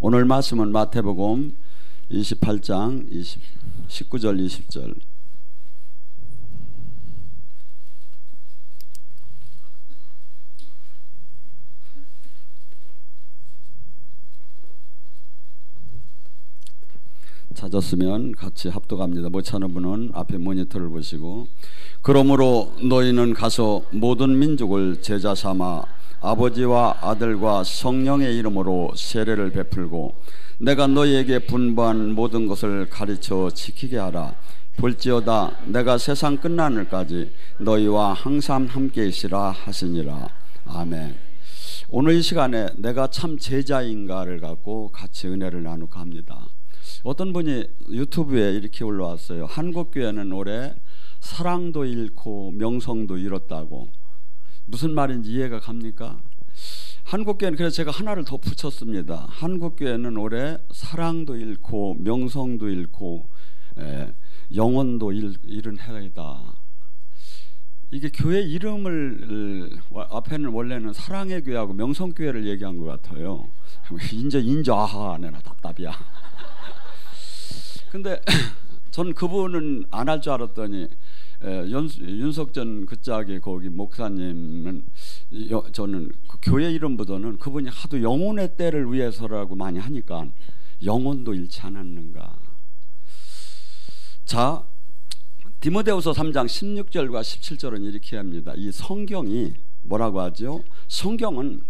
오늘 말씀은 마태복음 28장 19절 20절. 찾았으면 같이 합독합니다. 못 찾는 분은 앞에 모니터를 보시고. 그러므로 너희는 가서 모든 민족을 제자 삼아 아버지와 아들과 성령의 이름으로 세례를 베풀고 내가 너희에게 분부한 모든 것을 가르쳐 지키게 하라. 볼지어다 내가 세상 끝나늘까지 너희와 항상 함께 있으라 하시니라. 아멘. 오늘 이 시간에 내가 참 제자인가를 갖고 같이 은혜를 나누고 합니다. 어떤 분이 유튜브에 이렇게 올라왔어요. 한국교회는 올해 사랑도 잃고 명성도 잃었다고. 무슨 말인지 이해가 갑니까? 한국교회는, 그래서 제가 하나를 더 붙였습니다. 한국교회는 올해 사랑도 잃고 명성도 잃고 영혼도 잃은 해이다. 이게 교회 이름을 앞에는 원래는 사랑의 교회하고 명성교회를 얘기한 것 같아요. 인자 내나 답답이야. 근데 전 그분은 안 할 줄 알았더니 윤석전 그짝의 거기 목사님은 저는 그 교회 이름보다는 그분이 하도 영혼의 때를 위해서라고 많이 하니까 영혼도 잃지 않았는가. 자, 디모데후서 3장 16절과 17절은 이렇게 합니다. 이 성경이 뭐라고 하죠? 성경은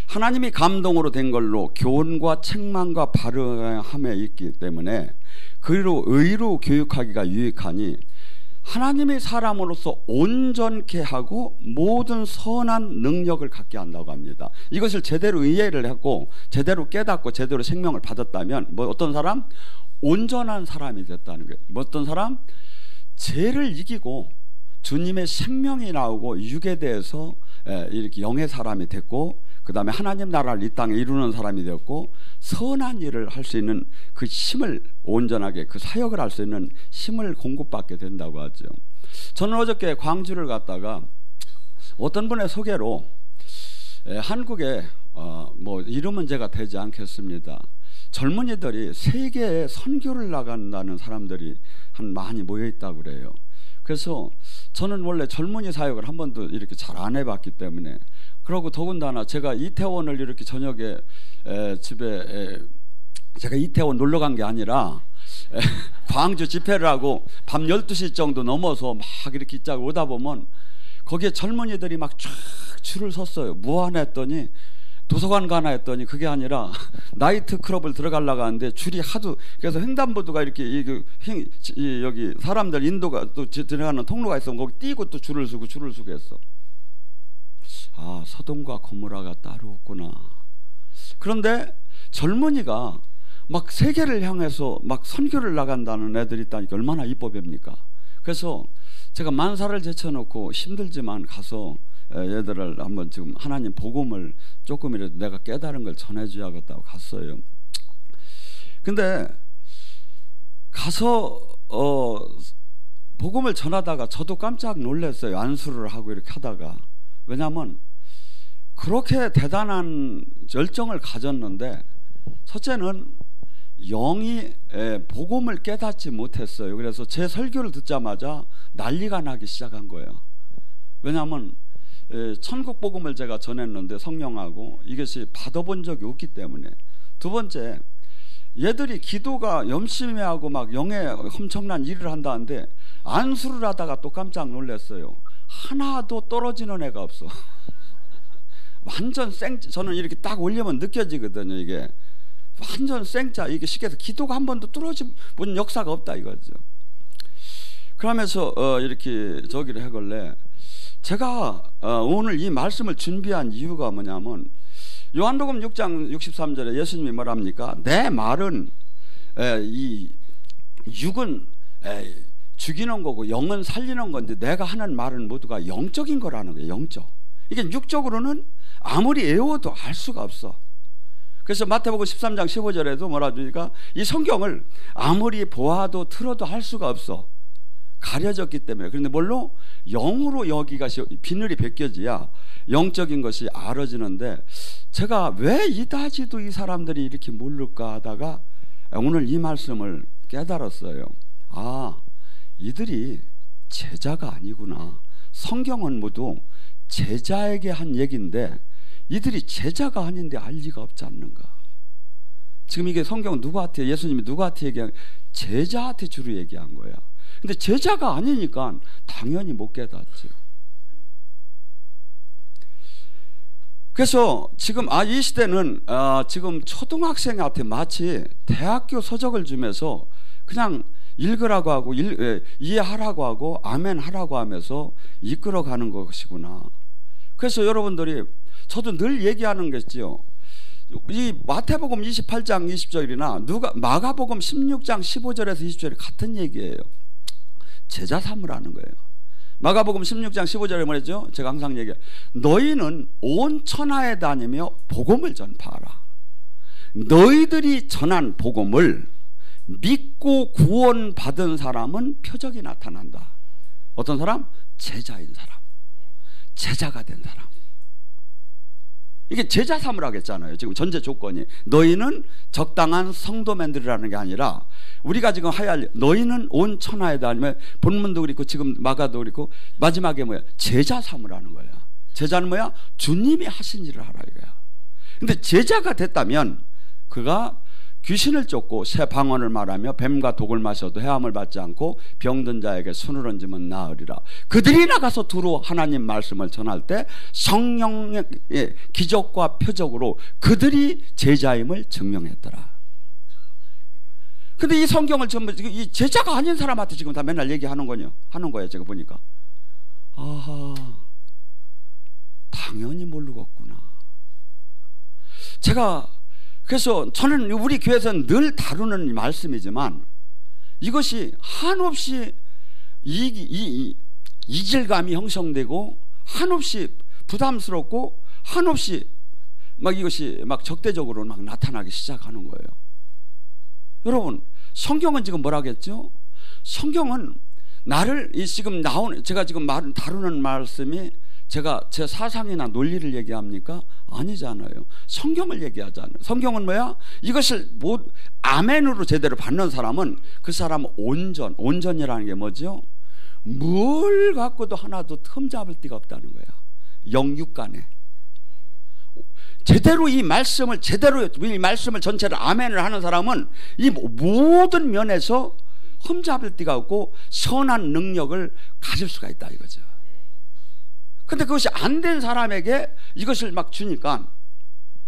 하나님이 감동으로 된 걸로 교훈과 책망과 바르함에 있기 때문에 그리로 의로 교육하기가 유익하니 하나님의 사람으로서 온전케 하고 모든 선한 능력을 갖게 한다고 합니다. 이것을 제대로 이해를 했고 제대로 깨닫고 제대로 생명을 받았다면 뭐 어떤 사람? 온전한 사람이 됐다는 거예요. 뭐 어떤 사람? 죄를 이기고 주님의 생명이 나오고 육에 대해서 이렇게 영의 사람이 됐고 그 다음에 하나님 나라를 이 땅에 이루는 사람이 되었고 선한 일을 할 수 있는 그 힘을 온전하게 그 사역을 할 수 있는 힘을 공급받게 된다고 하죠. 저는 어저께 광주를 갔다가 어떤 분의 소개로 한국에 뭐 이름은 제가 대지 않겠습니다. 젊은이들이 세계에 선교를 나간다는 사람들이 많이 모여 있다고 그래요. 그래서 저는 원래 젊은이 사역을 한 번도 이렇게 잘 안 해봤기 때문에, 그러고 더군다나 제가 이태원을 이렇게 저녁에 집에 제가 이태원 놀러 간 게 아니라 광주 집회를 하고 밤 12시 정도 넘어서 막 이렇게 쫙 오다 보면 거기에 젊은이들이 막 쫙 줄을 섰어요. 뭐 하나 했더니 도서관 가나 했더니 그게 아니라 나이트 클럽을 들어가려고 하는데 줄이 하도, 그래서 횡단보도가 이렇게 여기 사람들 인도가 또 들어가는 통로가 있으면 거기 뛰고 또 줄을 서고 했어. 아, 서동과 고모라가 따로 없구나. 그런데 젊은이가 막 세계를 향해서 막 선교를 나간다는 애들이 있다니까 얼마나 이뻐 봅니까? 그래서 제가 만사를 제쳐놓고 힘들지만 가서 얘들을 한번 지금 하나님 복음을 조금이라도 내가 깨달은 걸 전해줘야겠다고 갔어요. 근데 가서 복음을 전하다가 저도 깜짝 놀랐어요. 안수를 하고 이렇게 하다가. 왜냐하면 그렇게 대단한 열정을 가졌는데 첫째는 영이 복음을 깨닫지 못했어요. 그래서 제 설교를 듣자마자 난리가 나기 시작한 거예요. 왜냐하면 천국 복음을 제가 전했는데 성령하고 이것이 받아본 적이 없기 때문에. 두 번째, 얘들이 기도가 열심히 하고 막 영에 엄청난 일을 한다는데 안수를 하다가 또 깜짝 놀랐어요. 하나도 떨어지는 애가 없어. 완전 저는 이렇게 딱 올리면 느껴지거든요. 이게 완전 생짜. 이게 쉽게 해서 기도가 한 번도 뚫어진 역사가 없다 이거죠. 그러면서 이렇게 저기를 해걸래. 제가 오늘 이 말씀을 준비한 이유가 뭐냐면 요한복음 6장 63절에 예수님이 뭐랍니까? 내 말은 이 육은 죽이는 거고 영은 살리는 건데 내가 하는 말은 모두가 영적인 거라는 거예요. 영적. 이게 육적으로는 아무리 외워도 알 수가 없어. 그래서 마태복음 13장 15절에도 뭐라 하니까 이 성경을 아무리 보아도 들어도 할 수가 없어. 가려졌기 때문에. 그런데 뭘로? 영으로 여기가 비늘이 벗겨져야 영적인 것이 알아지는데, 제가 왜 이다지도 이 사람들이 이렇게 모를까 하다가 오늘 이 말씀을 깨달았어요. 아, 이들이 제자가 아니구나. 성경은 모두 제자에게 한 얘기인데 이들이 제자가 아닌데 알 리가 없지 않는가. 지금 이게 성경은 누구한테, 예수님이 누구한테 얘기한, 제자한테 주로 얘기한 거야. 근데 제자가 아니니까 당연히 못 깨닫죠. 그래서 지금 이 시대는 지금 초등학생한테 마치 대학교 서적을 주면서 그냥 읽으라고 하고 이해하라고 하고 아멘 하라고 하면서 이끌어가는 것이구나. 그래서 여러분들이, 저도 늘 얘기하는 것이죠. 이 마태복음 28장 20절이나 마가복음 16장 15절에서 20절이 같은 얘기예요. 제자 삼으라는 거예요. 마가복음 16장 15절에 뭐랬죠? 제가 항상 얘기해요. 너희는 온 천하에 다니며 복음을 전파하라. 너희들이 전한 복음을 믿고 구원받은 사람은 표적이 나타난다. 어떤 사람? 제자인 사람, 제자가 된 사람. 이게 제자 삼으라고 했잖아요. 지금 전제 조건이 너희는 적당한 성도맨들이라는 게 아니라, 우리가 지금 하야할 너희는 온 천하에 다니며, 본문도 그렇고 지금 마가도 그렇고 마지막에 뭐야? 제자 삼으라는 거야. 제자는 뭐야? 주님이 하신 일을 하라 이거야. 근데 제자가 됐다면 그가 귀신을 쫓고 새 방언을 말하며 뱀과 독을 마셔도 해함을 받지 않고 병든 자에게 손을 얹으면 나으리라. 그들이 나가서 두루 하나님 말씀을 전할 때 성령의 기적과 표적으로 그들이 제자임을 증명했더라. 근데 이 성경을 전부 이 제자가 아닌 사람한테 지금 다 맨날 얘기하는 하는 거예요. 제가 보니까. 아하, 당연히 모르겠구나. 그래서 저는 우리 교회에서는 늘 다루는 말씀이지만, 이것이 한없이 이질감이 형성되고 한없이 부담스럽고 한없이 이것이 적대적으로 나타나기 시작하는 거예요. 여러분, 성경은 지금 뭐라고 했죠? 성경은 나를 제가 지금 다루는 말씀이 제 사상이나 논리를 얘기합니까? 아니잖아요. 성경을 얘기하잖아요. 성경은 뭐야? 이것을 아멘으로 제대로 받는 사람은 그 사람은 온전이라는 게 뭐죠? 뭘 갖고도 하나도 흠잡을 데가 없다는 거야. 영육간에 제대로 이 말씀을 전체를 아멘을 하는 사람은 이 모든 면에서 흠잡을 데가 없고 선한 능력을 가질 수가 있다 이거죠. 근데 그것이 안 된 사람에게 이것을 주니까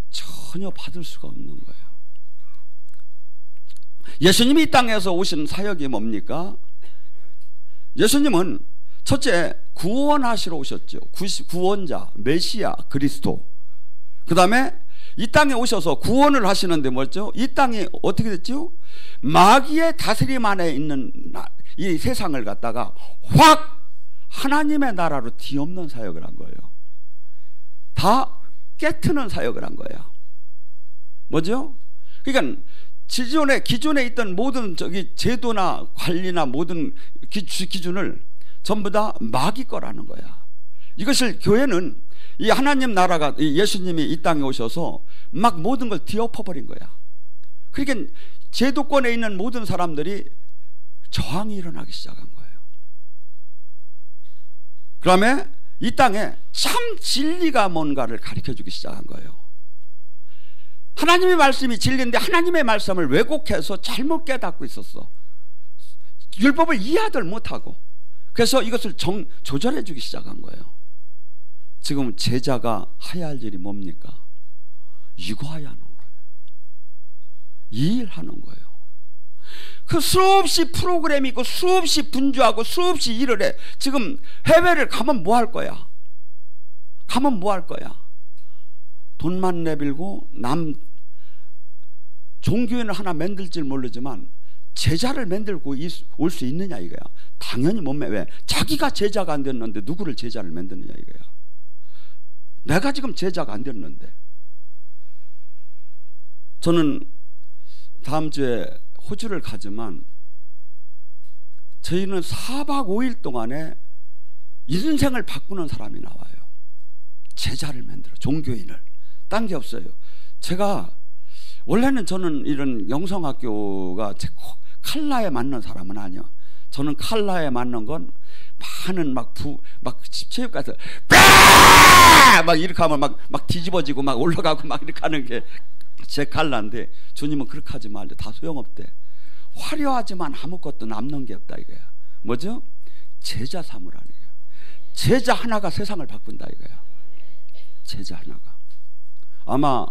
전혀 받을 수가 없는 거예요. 예수님이 이 땅에서 오신 사역이 뭡니까? 예수님은 첫째, 구원하시러 오셨죠. 구원자, 메시아, 그리스도. 그 다음에 이 땅에 오셔서 구원을 하시는데 뭐죠? 이 땅이 어떻게 됐죠? 마귀의 다스림 안에 있는 이 세상을 갖다가 확 하나님의 나라로 뒤엎는 사역을 한 거예요. 다 깨트는 사역을 한 거예요. 뭐죠? 그러니까 기존에 있던 모든 제도나 관리나 모든 기준을 전부 다 마귀 거라는 거야. 이것을 교회는 이 하나님 나라가, 예수님이 이 땅에 오셔서 모든 걸 뒤엎어버린 거야. 그러니까 제도권에 있는 모든 사람들이 저항이 일어나기 시작한 거예요. 그다음에 이 땅에 참 진리가 뭔가를 가르쳐주기 시작한 거예요. 하나님의 말씀이 진리인데 하나님의 말씀을 왜곡해서 잘못 깨닫고 있었어. 율법을 이해하들 못하고. 그래서 이것을 조절해 주기 시작한 거예요. 지금 제자가 해야 할 일이 뭡니까? 이거 해야 하는 거예요. 이 일 하는 거예요. 그 수없이 프로그램이 있고 수없이 분주하고 수없이 일을 해. 지금 해외를 가면 뭐 할 거야? 돈만 내밀고 종교인을 하나 만들지 모르지만 제자를 만들고 올 수 있느냐 이거야. 당연히 못 매. 왜? 자기가 제자가 안 됐는데 누구를 제자를 만드느냐 이거야. 내가 지금 제자가 안 됐는데. 저는 다음 주에 호주를 가지만 저희는 4박 5일 동안에 인생을 바꾸는 사람이 나와요. 제자를 만들어, 종교인을. 딴 게 없어요. 제가 원래는 저는 이런 영성학교가 제 칼라에 맞는 사람은 아니야. 저는 칼라에 맞는 건 많은 막 체육가서 막 이렇게 하면 막 뒤집어지고 막 올라가고 막 이렇게 하는 게 제 칼라인데, 주님은 그렇게 하지 말래. 다 소용없대. 화려하지만 아무것도 남는 게 없다 이거야. 뭐죠? 제자 삼으라는 거야. 제자 하나가 세상을 바꾼다 이거야. 제자 하나가. 아마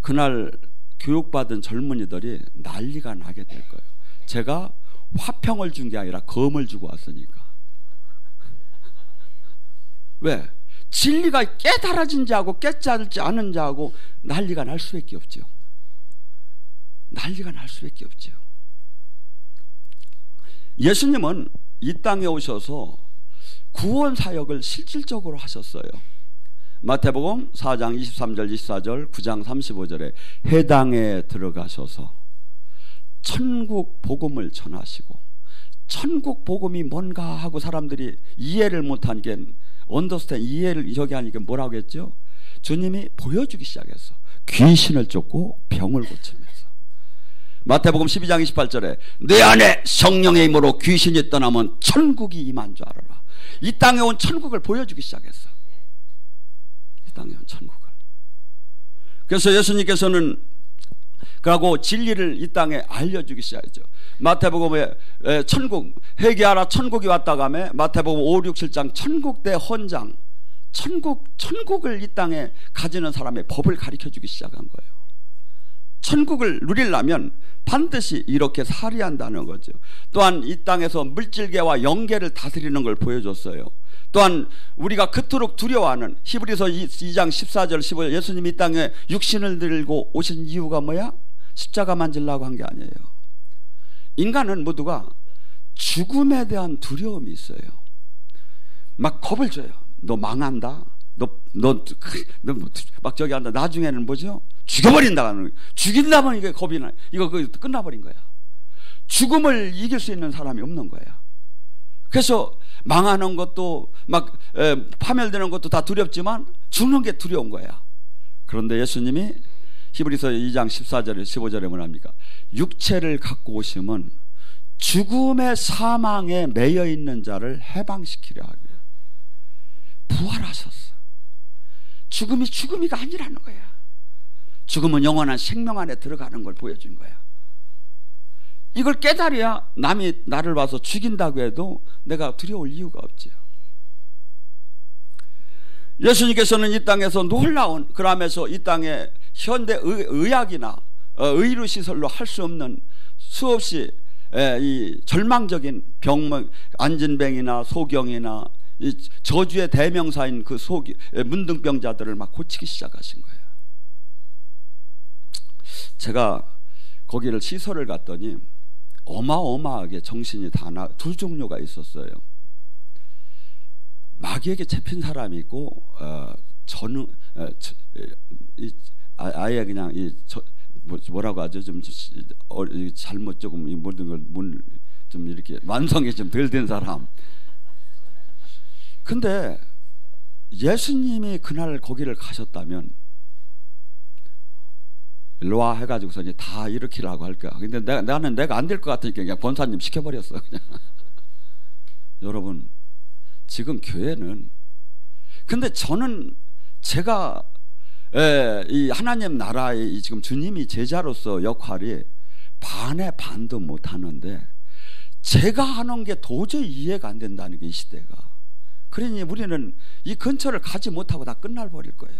그날 교육받은 젊은이들이 난리가 나게 될 거예요. 제가 화평을 준 게 아니라 검을 주고 왔으니까. 왜? 진리가 깨달아진 자하고 깨달지 않은 자하고 난리가 날 수밖에 없죠. 난리가 날 수밖에 없죠. 예수님은 이 땅에 오셔서 구원 사역을 실질적으로 하셨어요. 마태복음 4장 23절 24절 9장 35절에 해당에 들어가셔서 천국 복음을 전하시고, 천국 복음이 뭔가 하고 사람들이 이해를 못한 게 이해를 저기 하니까 뭐라고 했죠? 주님이 보여주기 시작했어. 귀신을 쫓고 병을 고치면서. 마태복음 12장 28절에 내 안에 성령의 힘으로 귀신이 떠나면 천국이 임한 줄 알아라. 이 땅에 온 천국을 보여주기 시작했어. 이 땅에 온 천국을. 그래서 예수님께서는 그러고 진리를 이 땅에 알려주기 시작했죠. 마태복음에 천국 회개하라 천국이 왔다 가며 마태복음 5, 6, 7장 천국대 헌장, 천국을 이 땅에 가지는 사람의 법을 가르쳐주기 시작한 거예요. 천국을 누리려면 반드시 이렇게 살아야 한다는 거죠. 또한 이 땅에서 물질계와 영계를 다스리는 걸 보여줬어요. 또한 우리가 그토록 두려워하는 히브리서 2장 14절 15절 예수님이 이 땅에 육신을 들고 오신 이유가 뭐야? 십자가만 지려고 한 게 아니에요. 인간은 모두가 죽음에 대한 두려움이 있어요. 막 겁을 줘요. 너 망한다. 막 저기 한다. 나중에는 뭐죠? 죽여버린다. 죽인다면 이게 겁이 나. 이거 끝나버린 거야. 죽음을 이길 수 있는 사람이 없는 거야. 그래서 망하는 것도 막 파멸되는 것도 다 두렵지만 죽는 게 두려운 거야. 그런데 예수님이 히브리서 2장 14절에 15절에 뭐랍니까? 육체를 갖고 오심은 죽음의 사망에 매여 있는 자를 해방시키려 하고요. 부활하셨어. 죽음이 죽음이가 아니라는 거야. 죽음은 영원한 생명 안에 들어가는 걸 보여준 거야. 이걸 깨달아야 남이 나를 봐서 죽인다고 해도 내가 두려울 이유가 없지요. 예수님께서는 이 땅에서 놀라운, 그러면서 이 땅에 현대 의학이나 의료 시설로 할 수 없는 수없이 이 절망적인 병, 안진뱅이나 소경이나 이 저주의 대명사인 그 문둥병자들을 막 고치기 시작하신 거예요. 제가 거기를 시설을 갔더니 어마어마하게 정신이 두 종류가 있었어요. 마귀에게 잡힌 사람이 있고 아예 그냥 뭐라고 하죠? 좀 잘못 조금 이 모든 걸 좀 이렇게 완성이 좀 덜 된 사람. 근데 예수님이 그날 거기를 가셨다면 일로와 해가지고서 이제 다 일으키라고 할 거야. 근데 나는 내가 안 될 것 같으니까 그냥 권사님 시켜버렸어. 그냥. 여러분, 지금 교회는, 근데 저는 제가 이 하나님 나라의 지금 주님이 제자로서 역할이 반의 반도 못 하는데 제가 하는 게 도저히 이해가 안 된다는 게 이 시대가. 그러니 우리는 이 근처를 가지 못하고 다 끝날버릴 거야.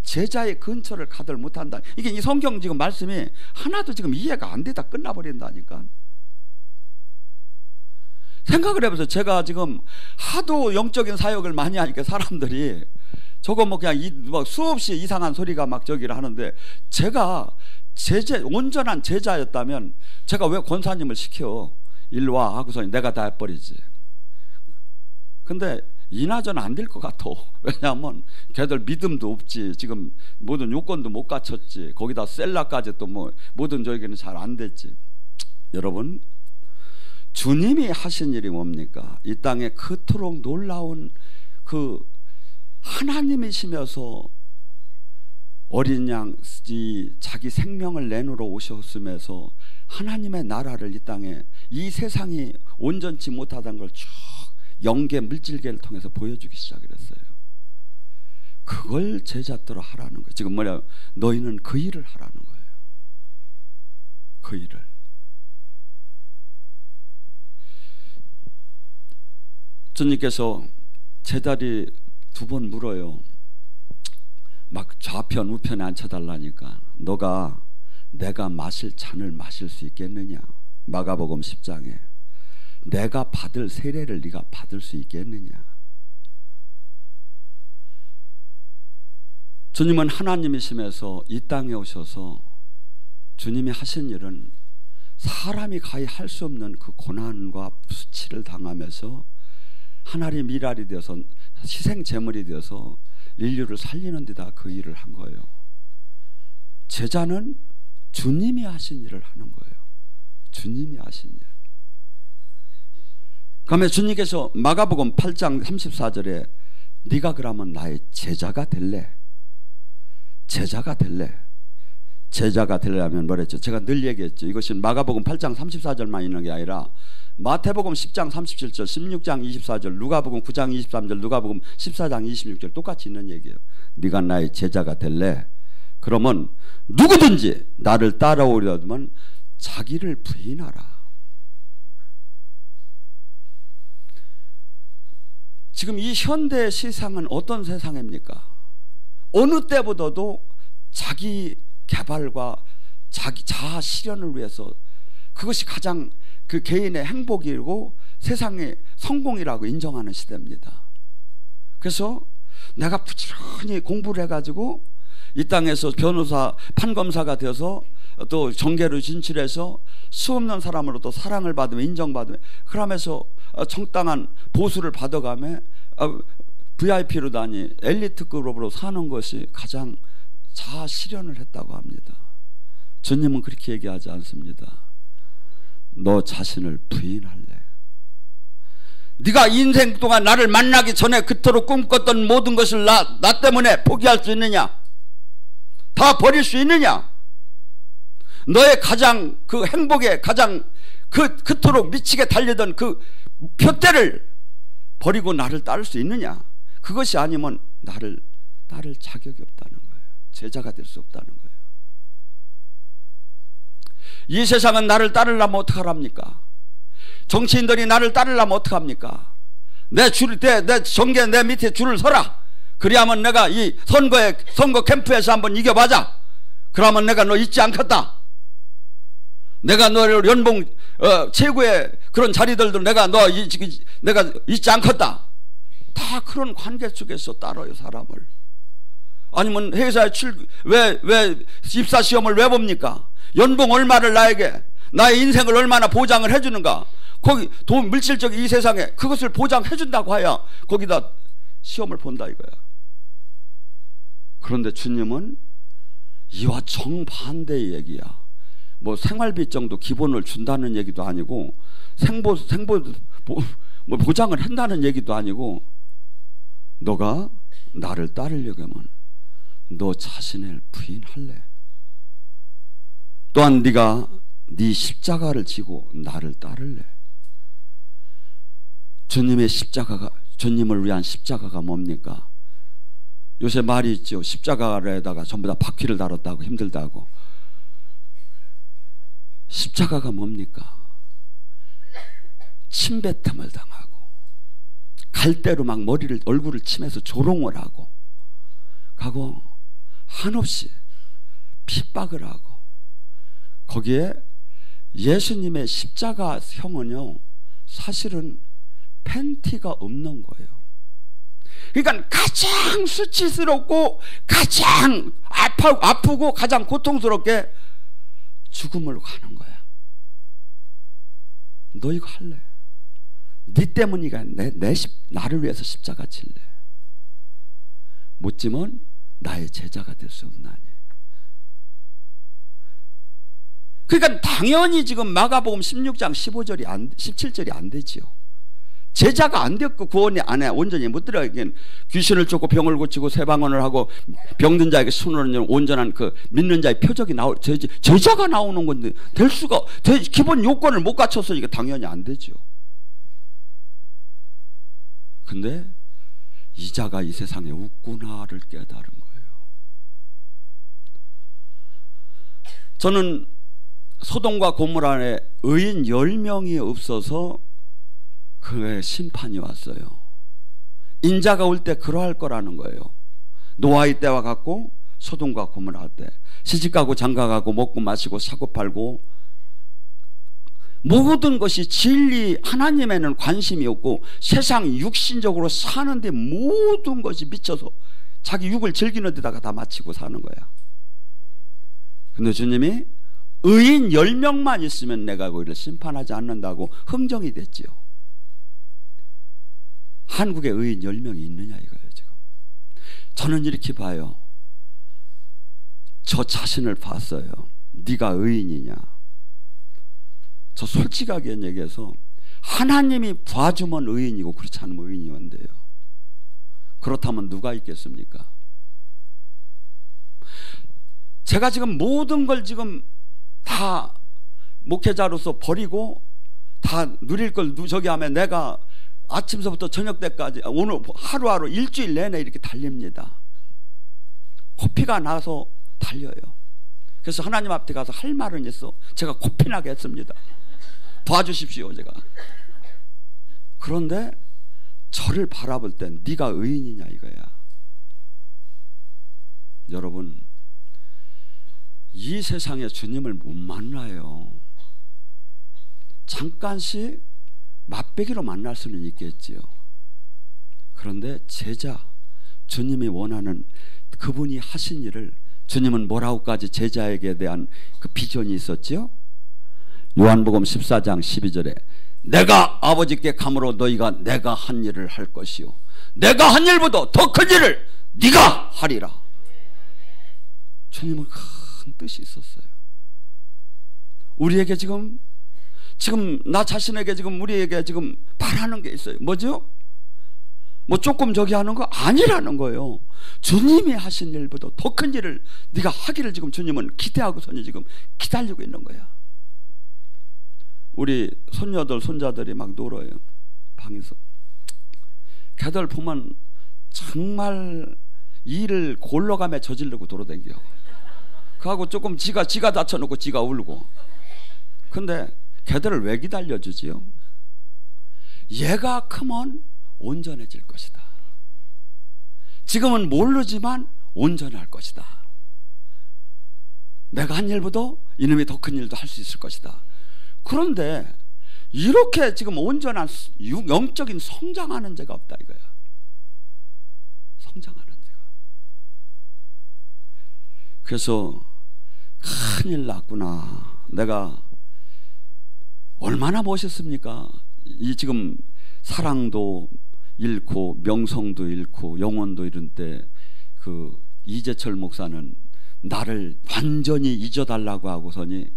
제자의 근처를 가들 못한다. 이게 이 성경 지금 말씀이 하나도 지금 이해가 안 되다 끝나버린다니까. 생각을 해보세요. 제가 지금 하도 영적인 사역을 많이 하니까 사람들이 저거 뭐 그냥 수없이 이상한 소리가 막 저기를 하는데, 제가 온전한 제자였다면 제가 왜 권사님을 시켜? 일로 와 하고서 내가 다 해버리지. 근데 이나저나 안 될 것 같아. 왜냐하면 걔들 믿음도 없지. 지금 모든 요건도 못 갖췄지. 거기다 셀라까지 또 뭐 모든 저에게는 잘 안 됐지. 여러분, 주님이 하신 일이 뭡니까? 이 땅에 그토록 놀라운 그 하나님이시면서 어린 양 자기 생명을 내놓으러 오셨으면서 하나님의 나라를 이 땅에 이 세상이 온전치 못하다는 걸 쭉 영계 물질계를 통해서 보여주기 시작했어요. 그걸 제자들로 하라는 거예요. 지금 뭐냐, 너희는 그 일을 하라는 거예요. 그 일을. 주님께서 제자리 2번 물어요. 막 좌편 우편에 앉혀달라니까. 너가 내가 마실 잔을 마실 수 있겠느냐? 마가복음 10장에 내가 받을 세례를 네가 받을 수 있겠느냐? 주님은 하나님이시면서 이 땅에 오셔서 주님이 하신 일은 사람이 가히 할 수 없는 그 고난과 수치를 당하면서 하나님 일할이 되어서 희생 제물이 되어서 인류를 살리는 데다 그 일을 한 거예요. 제자는 주님이 하신 일을 하는 거예요. 주님이 하신 일. 그러면 주님께서 마가복음 8장 34절에 네가 그러면 나의 제자가 될래? 제자가 될래? 제자가 되려면 뭐랬죠? 제가 늘 얘기했죠. 이것은 마가복음 8장 34절만 있는 게 아니라 마태복음 10장 37절, 16장 24절, 누가복음 9장 23절, 누가복음 14장 26절 똑같이 있는 얘기예요. 네가 나의 제자가 될래? 그러면 누구든지 나를 따라오려면 자기를 부인하라. 지금 이 현대 세상은 어떤 세상입니까? 어느 때보다도 자기 개발과 자기 자아 실현을 위해서 그것이 가장 그 개인의 행복이고 세상의 성공이라고 인정하는 시대입니다. 그래서 내가 부지런히 공부를 해가지고 이 땅에서 변호사, 판검사가 되어서 또 정계로 진출해서 수없는 사람으로부터 사랑을 받으며 인정받으며 그러면서 정당한 보수를 받아가며 VIP로 다니 엘리트급으로 사는 것이 가장 자아 실현을 했다고 합니다. 주님은 그렇게 얘기하지 않습니다. 너 자신을 부인할래? 네가 인생 동안 나를 만나기 전에 그토록 꿈꿨던 모든 것을 나 때문에 포기할 수 있느냐? 다 버릴 수 있느냐? 너의 가장 그 행복에 가장 그토록 미치게 달리던 그 표대를 버리고 나를 따를 수 있느냐? 그것이 아니면 나를 따를 자격이 없다는 거예요. 제자가 될 수 없다는 거예요. 이 세상은 나를 따르려면 어떡하랍니까? 정치인들이 나를 따르려면 어떡합니까? 내 정계 내 밑에 줄을 서라. 그래야만 내가 이 선거 캠프에서 한번 이겨봐자. 그러면 내가 너 잊지 않겠다. 내가 너를 연봉 최고의 그런 자리들도 내가 잊지 않겠다. 다 그런 관계 속에서 따라요 사람을. 아니면 회사에 왜 입사 시험을 왜 봅니까? 연봉 얼마를 나에게 나의 인생을 얼마나 보장을 해주는가? 거기 물질적인 이 세상에 그것을 보장해준다고 해야 거기다 시험을 본다 이거야. 그런데 주님은 이와 정반대의 얘기야. 뭐 생활비 정도 기본을 준다는 얘기도 아니고 뭐 보장을 한다는 얘기도 아니고 너가 나를 따르려고 하면 너 자신을 부인할래? 또한 네가 네 십자가를 지고 나를 따를래? 주님을 위한 십자가가 뭡니까? 요새 말이 있죠. 십자가에다가 전부 다 바퀴를 달았다고 힘들다고. 십자가가 뭡니까? 침뱉음을 당하고 갈대로 막 얼굴을 치면서 조롱을 하고 가고 한없이 핍박을 하고 거기에 예수님의 십자가형은요 사실은 팬티가 없는 거예요. 그러니까 가장 수치스럽고 가장 아프고 가장 고통스럽게 죽음으로 가는 거야. 너 이거 할래? 네 때문이가 나를 위해서 십자가 질래? 못 지면 나의 제자가 될 수 없나니. 그러니까 당연히 지금 마가복음 16장 17절이 안 되지요. 제자가 안 됐고 구원이 안에 온전히 못 들어가긴 귀신을 쫓고 병을 고치고 세방언을 하고 병든 자에게 손을 얹는 온전한 그 믿는 자의 표적이 제자가 나오는 건데 될 수가 기본 요건을 못 갖췄으니까 당연히 안 되죠. 근데 이 자가 이 세상에 없구나를 깨달은 거예요. 저는 소돔과 고모라에 의인 10명이 없어서 그의 심판이 왔어요. 인자가 올 때 그러할 거라는 거예요. 노아의 때와 같고 소돔과 고모라 때 시집가고 장가가고 먹고 마시고 사고 팔고 모든 것이 진리 하나님에는 관심이 없고 세상 육신적으로 사는데 모든 것이 미쳐서 자기 육을 즐기는 데다가 다 마치고 사는 거야. 근데 주님이 의인 10명만 있으면 내가 그를 심판하지 않는다고 흥정이 됐지요. 한국에 의인 10명이 있느냐 이거예요. 지금 저는 이렇게 봐요. 저 자신을 봤어요. 네가 의인이냐. 저 솔직하게 얘기해서 하나님이 봐주면 의인이고 그렇지 않으면 의인이 안 돼요. 그렇다면 누가 있겠습니까? 제가 지금 모든 걸 지금 다 목회자로서 버리고 다 누릴 걸 저기 하면 내가 아침서부터 저녁 때까지 오늘 하루하루 일주일 내내 이렇게 달립니다. 코피가 나서 달려요. 그래서 하나님 앞에 가서 할 말은 있어. 제가 코피나게 했습니다. 도와주십시오 제가. 그런데 저를 바라볼 땐 네가 의인이냐 이거야. 여러분 이 세상에 주님을 못 만나요. 잠깐씩 맛배기로 만날 수는 있겠지요. 그런데 제자, 주님이 원하는 그분이 하신 일을 주님은 뭐라고까지 제자에게 대한 그 비전이 있었지요. 요한복음 14장 12절에 내가 아버지께 가므로 너희가 내가 한 일을 할 것이요 내가 한 일보다 더 큰 일을 네가 하리라. 주님은 큰 뜻이 있었어요. 우리에게 지금 나 자신에게 지금 우리에게 지금 바라는 게 있어요. 뭐죠? 뭐 조금 저기 하는 거 아니라는 거예요. 주님이 하신 일보다 더 큰 일을 네가 하기를 지금 주님은 기대하고서는 지금 기다리고 있는 거야. 우리 손녀들 손자들이 막 놀아요. 방에서. 걔들 보면 정말 일을 골로가며 저지르고 돌아다녀. 그하고 조금 지가 다쳐놓고 지가 울고. 근데 걔들을 왜 기다려주지요? 얘가 크면 온전해질 것이다. 지금은 모르지만 온전할 것이다. 내가 한 일보다 이놈이 더 큰 일도 할 수 있을 것이다. 그런데 이렇게 지금 온전한 영적인 성장하는 자가 없다 이거야. 성장하는 자가. 그래서 큰일 났구나. 내가 얼마나 멋있습니까? 이 지금 사랑도 잃고 명성도 잃고 영혼도 잃은 때 그 이재철 목사는 나를 완전히 잊어달라고 하고서니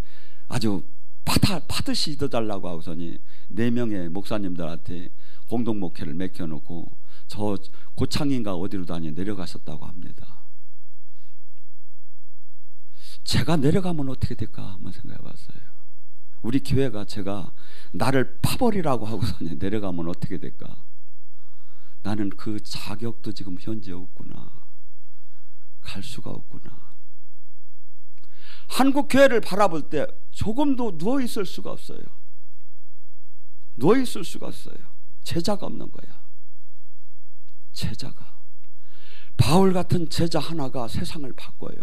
아주 파듯이 잊어달라고 하고서니 4명의 목사님들한테 공동 목회를 맡겨놓고 저 고창인가 어디로 내려가셨다고 합니다. 제가 내려가면 어떻게 될까 한번 생각해 봤어요. 우리 교회가 제가 나를 파버리라고 하고서니 내려가면 어떻게 될까? 나는 그 자격도 지금 현재 없구나. 갈 수가 없구나. 한국 교회를 바라볼 때 조금도 누워있을 수가 없어요. 누워있을 수가 없어요. 제자가 없는 거야. 제자가. 바울 같은 제자 하나가 세상을 바꿔요.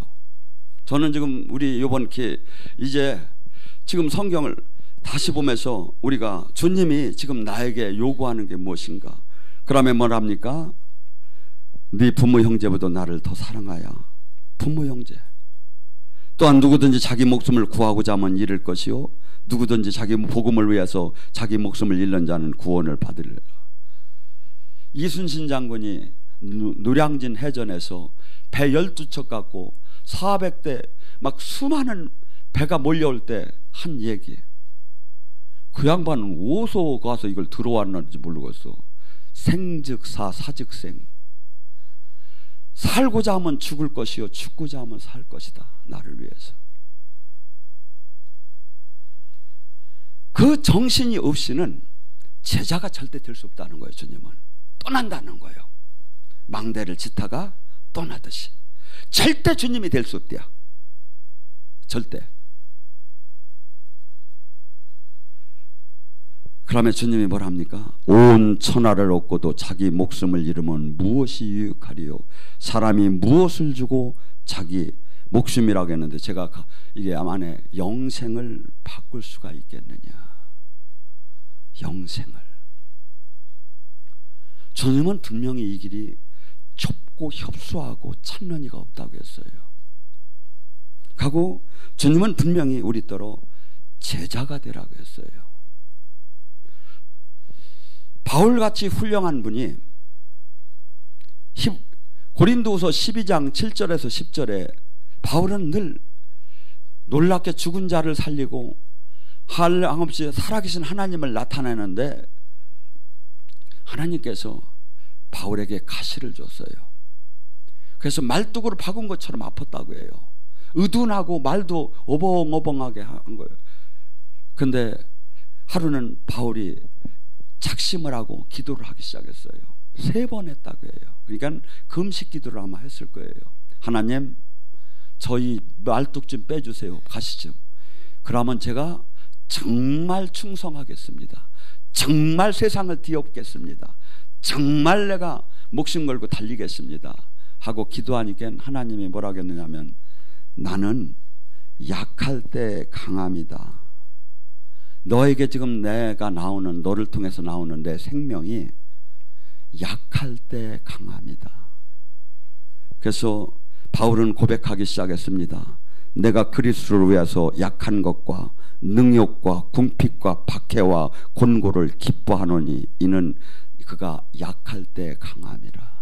저는 지금 우리 이번 기회 이제 지금 성경을 다시 보면서 우리가 주님이 지금 나에게 요구하는 게 무엇인가? 그러면 뭐랍니까? 네 부모 형제보다 나를 더 사랑하여. 부모 형제. 또한 누구든지 자기 목숨을 구하고자 하면 잃을 것이요 누구든지 자기 복음을 위해서 자기 목숨을 잃는 자는 구원을 받으리라. 이순신 장군이 노량진 해전에서 배 12척 갖고 400대 막 수많은 배가 몰려올 때 한 얘기. 그 양반은 어디서 가서 이걸 들어왔는지 모르겠어. 생즉사 사즉생. 살고자 하면 죽을 것이요 죽고자 하면 살 것이다. 나를 위해서. 그 정신이 없이는 제자가 절대 될 수 없다는 거예요. 주님은 떠난다는 거예요. 망대를 짓다가 떠나듯이. 절대 주님이 될 수 없대요. 절대. 그러면 주님이 뭘 합니까? 온 천하를 얻고도 자기 목숨을 잃으면 무엇이 유익하리요? 사람이 무엇을 주고 자기 목숨이라고 했는데 제가 이게 안에 영생을 바꿀 수가 있겠느냐? 영생을. 주님은 분명히 이 길이 좁고 협소하고 찾는 이가 없다고 했어요. 하고 주님은 분명히 우리더러 제자가 되라고 했어요. 바울같이 훌륭한 분이 고린도후서 12장 7절에서 10절에 바울은 늘 놀랍게 죽은 자를 살리고 한없이 살아계신 하나님을 나타내는데 하나님께서 바울에게 가시를 줬어요. 그래서 말뚝으로 박은 것처럼 아팠다고 해요. 의둔하고 말도 어벙어벙하게 한 거예요. 근데 하루는 바울이 작심을 하고 기도를 하기 시작했어요. 3번 했다고 해요. 그러니까 금식 기도를 아마 했을 거예요. 하나님, 저희 말뚝 좀 빼주세요. 가시죠. 그러면 제가 정말 충성하겠습니다. 정말 세상을 뒤엎겠습니다. 정말 내가 목숨 걸고 달리겠습니다. 하고 기도하니까 하나님이 뭐라고 했느냐면 나는 약할 때 강함이다. 너에게 지금 내가 나오는 너를 통해서 나오는 내 생명이 약할 때 강함이다. 그래서 바울은 고백하기 시작했습니다. 내가 그리스도를 위해서 약한 것과 능욕과 궁핍과 박해와 곤고를 기뻐하노니 이는 그가 약할 때 강함이라.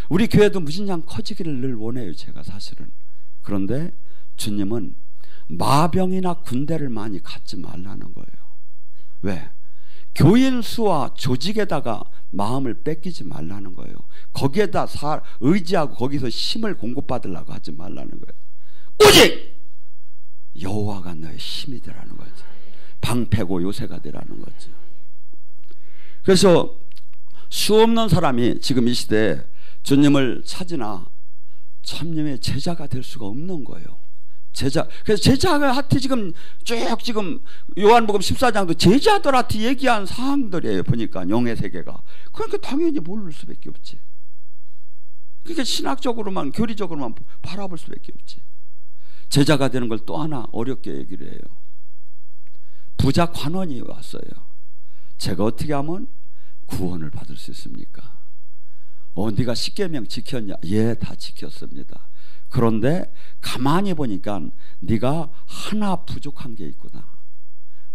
우리 교회도 무진장 커지기를 늘 원해요. 제가 사실은. 그런데 주님은 마병이나 군대를 많이 갖지 말라는 거예요. 왜? 교인 수와 조직에다가 마음을 뺏기지 말라는 거예요. 거기에다 의지하고 거기서 힘을 공급받으려고 하지 말라는 거예요. 오직 여호와가 너의 힘이 되라는 거죠. 방패고 요새가 되라는 거죠. 그래서 수없는 사람이 지금 이 시대에 주님을 찾으나 참님의 제자가 될 수가 없는 거예요. 제자. 그래서 제자가 하트 지금 쭉 지금 요한복음 14장도 제자들한테 얘기한 사항들이에요. 보니까 영의 세계가. 그러니까 당연히 모를 수밖에 없지. 그러니까 신학적으로만 교리적으로만 바라볼 수밖에 없지. 제자가 되는 걸 또 하나 어렵게 얘기를 해요. 부자 관원이 왔어요. 제가 어떻게 하면 구원을 받을 수 있습니까? 네가 십계명 지켰냐? 예, 다 지켰습니다. 그런데 가만히 보니까 네가 하나 부족한 게 있구나.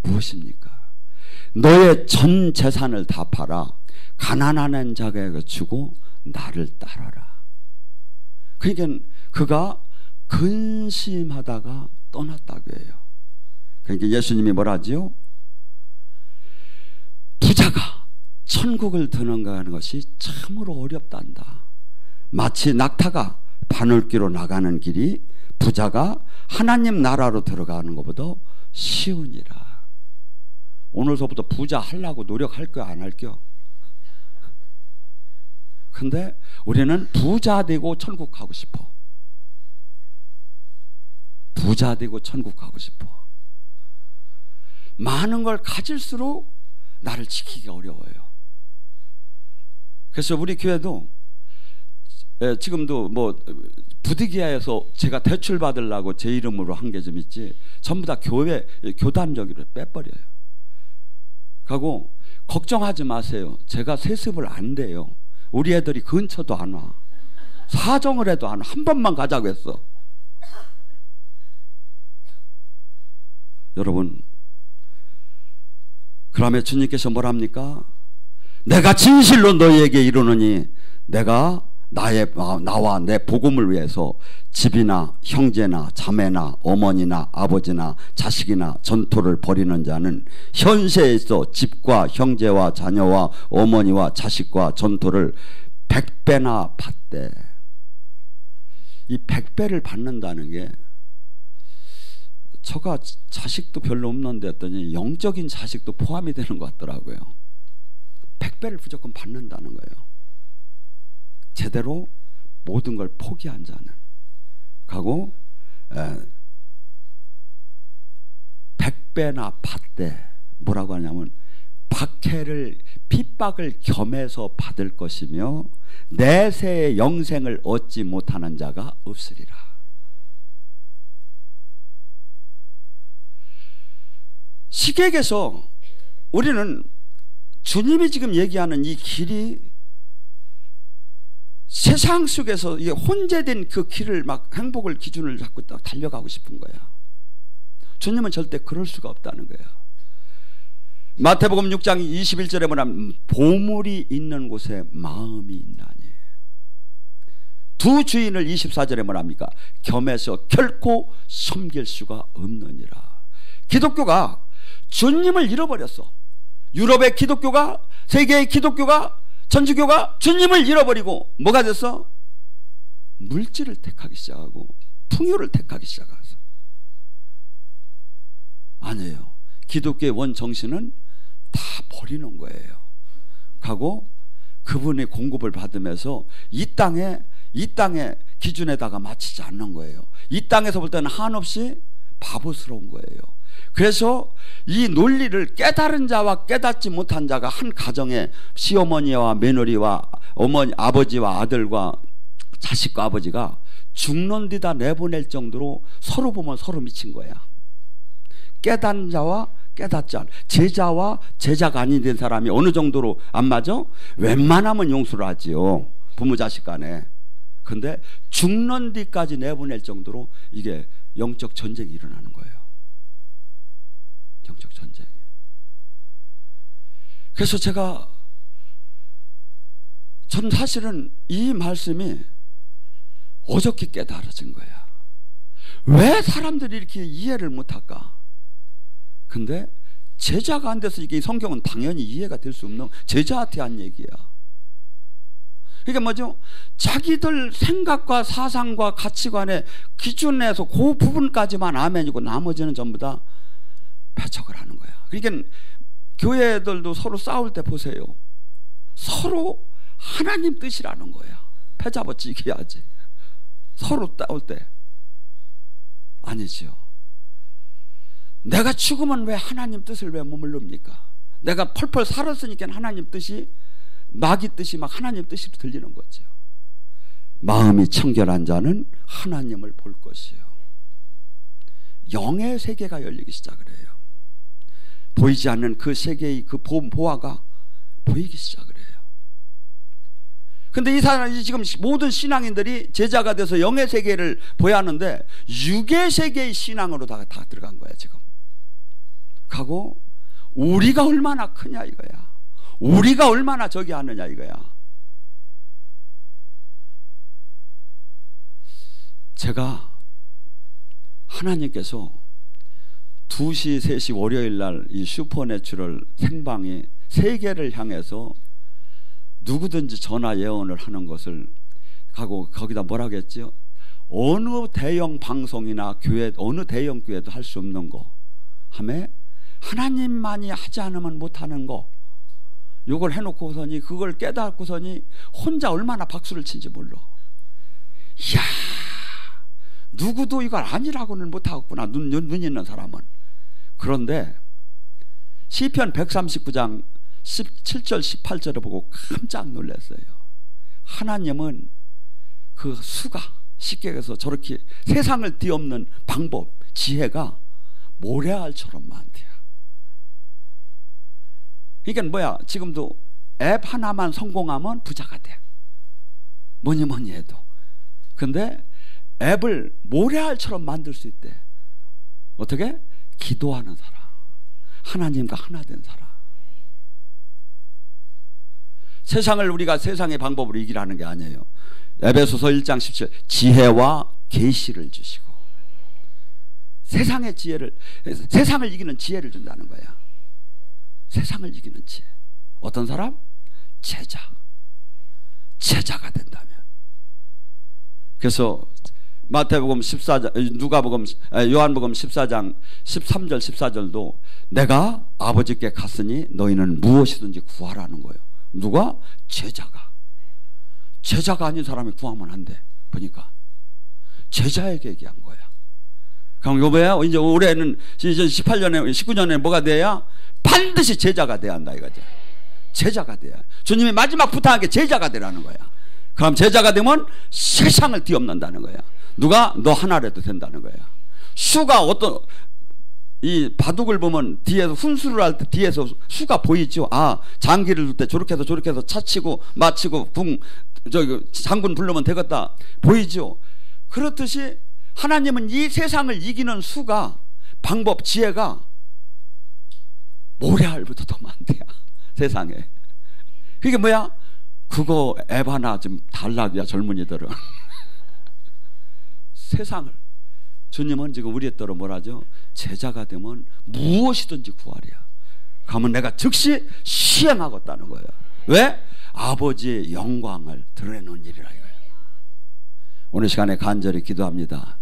무엇입니까? 너의 전 재산을 다 팔아 가난한 자에게 주고 나를 따라라. 그러니까 그가 근심하다가 떠났다고 해요. 그러니까 예수님이 뭐라 하지요? 부자가 천국을 드러가는 것이 참으로 어렵단다. 마치 낙타가 바늘기로 나가는 길이 부자가 하나님 나라로 들어가는 것보다 쉬우니라. 오늘서부터 부자 하려고 노력할 거 안 할겨? 근데 우리는 부자 되고 천국 가고 싶어. 부자 되고 천국 가고 싶어. 많은 걸 가질수록 나를 지키기가 어려워요. 그래서 우리 교회도 지금도 뭐 부득이해서 제가 대출 받으려고 제 이름으로 한 게 좀 있지, 전부 다 교회 교단적으로 빼버려요. 하고 걱정하지 마세요. 제가 세습을 안 돼요. 우리 애들이 근처도 안 와. 사정을 해도 안 와. 한 번만 가자고 했어. 여러분, 그러면 주님께서 뭐랍니까? 내가 진실로 너희에게 이르노니 내가 나와 내 복음을 위해서 집이나 형제나 자매나 어머니나 아버지나 자식이나 전토를 벌이는 자는 현세에 있어 집과 형제와 자녀와 어머니와 자식과 전토를 100배나 받되. 이 100배를 받는다는 게 저가 자식도 별로 없는데 했더니 영적인 자식도 포함이 되는 것 같더라고요. 100배를 무조건 받는다는 거예요. 제대로 모든 걸 포기한 자는. 하고 100배나 받되 뭐라고 하냐면 박해를 핍박을 겸해서 받을 것이며 내세의 영생을 얻지 못하는 자가 없으리라. 시객에서 우리는 주님이 지금 얘기하는 이 길이 세상 속에서 이게 혼재된 그 길을 막 행복을 기준을 잡고 딱 달려가고 싶은 거야. 주님은 절대 그럴 수가 없다는 거야. 마태복음 6장 21절에 뭐냐면 보물이 있는 곳에 마음이 있나니. 두 주인을 24절에 뭐랍니까? 겸해서 결코 섬길 수가 없느니라. 기독교가 주님을 잃어버렸어. 유럽의 기독교가, 세계의 기독교가, 천주교가 주님을 잃어버리고 뭐가 됐어? 물질을 택하기 시작하고 풍요를 택하기 시작해서. 아니에요. 기독교의 원 정신은 다 버리는 거예요. 하고 그분의 공급을 받으면서 이 땅의 기준에다가 맞추지 않는 거예요. 이 땅에서 볼 때는 한없이 바보스러운 거예요. 그래서 이 논리를 깨달은 자와 깨닫지 못한 자가 한 가정에 시어머니와 며느리와 어머니, 아버지와 아들과 자식과 아버지가 죽는 데다 내보낼 정도로 서로 보면 서로 미친 거야. 깨닫는 자와 깨닫지 않은, 제자와 제자가 아닌 된 사람이 어느 정도로 안 맞아? 웬만하면 용서를 하지요, 부모 자식 간에. 근데 죽는 뒤까지 내보낼 정도로 이게 영적 전쟁이 일어나는 거예요. 영적 전쟁. 그래서 전 사실은 이 말씀이 어저께 깨달아진 거야. 왜 사람들이 이렇게 이해를 못할까? 근데 제자가 안 돼서 이게 성경은 당연히 이해가 될 수 없는, 제자한테 한 얘기야. 그러니까 뭐죠? 자기들 생각과 사상과 가치관의 기준에서 그 부분까지만 아멘이고 나머지는 전부 다 배척을 하는 거야. 그러니까 교회들도 서로 싸울 때 보세요. 서로 하나님 뜻이라는 거야. 패잡아치기 해야지. 서로 싸울 때. 아니죠. 내가 죽으면 왜 하나님 뜻을 왜 머물릅니까? 내가 펄펄 살았으니까 하나님 뜻이, 마귀 뜻이 막 하나님 뜻으로 들리는 거죠. 마음이 청결한 자는 하나님을 볼 것이요. 영의 세계가 열리기 시작을 해요. 보이지 않는 그 세계의 그 보화가 보이기 시작을 해요. 근데 이 사람이 지금 모든 신앙인들이 제자가 돼서 영의 세계를 보여야 하는데 육의 세계의 신앙으로 다 들어간 거야 지금. 하고 우리가 얼마나 크냐 이거야. 우리가 얼마나 저기 하느냐 이거야. 제가 하나님께서 2시, 3시 월요일 날 이 슈퍼내추럴 생방이 세계를 향해서 누구든지 전화 예언을 하는 것을 하고 거기다 뭐라고 했지요? 어느 대형 방송이나 교회, 어느 대형 교회도 할 수 없는 거 하며 하나님만이 하지 않으면 못하는 거, 요걸 해놓고서니 그걸 깨닫고서니 혼자 얼마나 박수를 친지 몰라. 이야, 누구도 이걸 아니라고는 못하겠구나, 눈 있는 사람은. 그런데 시편 139장 17절 18절을 보고 깜짝 놀랐어요. 하나님은 그 수가, 쉽게 해서 저렇게 세상을 뒤엎는 방법, 지혜가 모래알처럼 많대요. 그러니까 뭐야, 지금도 앱 하나만 성공하면 부자가 돼, 뭐니 해도. 근데 앱을 모래알처럼 만들 수 있대. 어떻게? 기도하는 사람, 하나님과 하나 된 사람. 세상을 우리가 세상의 방법으로 이기라는 게 아니에요. 에베소서 1장 17 지혜와 계시를 주시고 세상의 지혜를, 세상을 이기는 지혜를 준다는 거야. 세상을 이기는 지혜. 어떤 사람? 제자가 된다면. 그래서 마태복음 14장, 요한복음 14장 13절 14절도 내가 아버지께 갔으니 너희는 무엇이든지 구하라는 거예요. 누가? 제자가 아닌 사람이 구하면 안 돼. 보니까 제자에게 얘기한 거야. 그럼 이거 뭐야? 이제 올해는 이제 18년에 19년에 뭐가 돼야? 반드시 제자가 돼야 한다 이거죠. 제자가 돼야. 주님이 마지막 부탁한 게 제자가 되라는 거야. 그럼 제자가 되면 세상을 뒤엎는다는 거야. 누가? 너 하나라도 된다는 거야. 수가 어떤 이 바둑을 보면 뒤에서 훈수를 할 때 뒤에서 수가 보이죠. 아, 장기를 둘 때 저렇게 해서 차치고 마치고 장군 부르면 되겠다 보이죠. 그렇듯이 하나님은 이 세상을 이기는 수가, 방법, 지혜가 모래알보다 더 많대요. 세상에. 그게 뭐야? 그거 에바나 좀 달락이야 젊은이들은. 세상을. 주님은 지금 우리의 때로 뭐라죠? 제자가 되면 무엇이든지 구하랴. 가면 내가 즉시 시행하겠다는 거예요. 왜? 아버지의 영광을 드러내는 일이라 이거예요. 오늘 시간에 간절히 기도합니다.